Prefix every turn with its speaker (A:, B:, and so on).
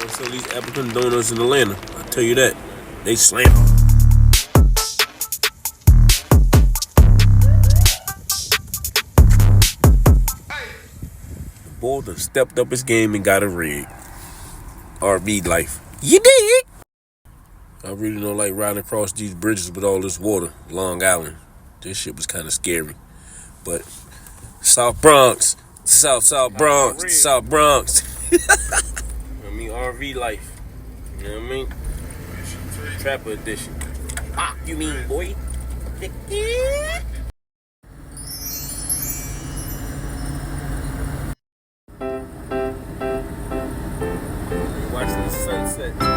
A: don't sell these Appleton donuts in Atlanta. I tell you that. They slam. The boy done stepped up his game and got a rig. RV life. You dig? I really don't like riding across these bridges with all this water. Long Island. This shit was kind of scary. But South Bronx, South Bronx, South Bronx. I mean, RV life. You know what I mean? Trapper edition. Ah, you mean, boy? Watching the sunset.